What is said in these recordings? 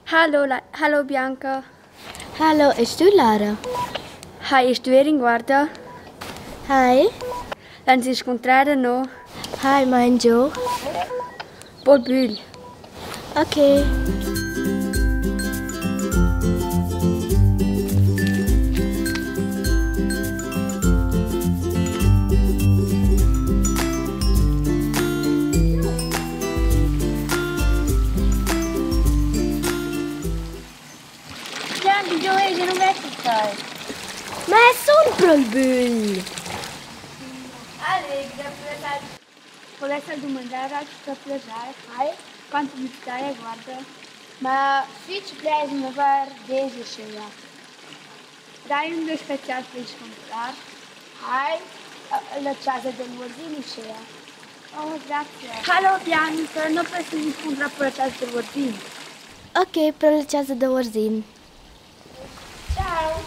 Hallo, hallo Bianca. Hallo, és tu Lara? Hi, és tu in guarda? Hi. Ens incontrare no? Hi, mein Joe. Paul Bull. Okay. Bianca, Joe, je non vecchio stai. Ma è sempre il Bull. Allegra, volesse domandare per piacere, hai? Quanto mi stai, guarda? Ma fici plezi me var dezišeja. Dai un due speciali per scontrar. Hai, la casa del Wazini Oh, grazie. Hallo Bianca, non posso incontrare per la casa del Wardin. Ok, per la casa del Warzin. Ciao.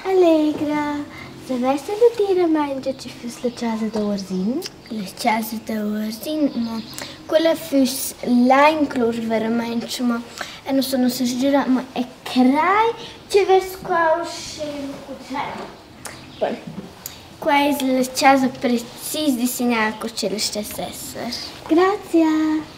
Allegra. Saveste da dire mangia ci fus la casa del Warzin? La casa del Warzin? Ma quella fus là inclus veramente, ma e non sono sicura, ma è crai ci ves qua uscire. Bom, qua è la casa precis disegnata con ce la stessa essere. Grazie.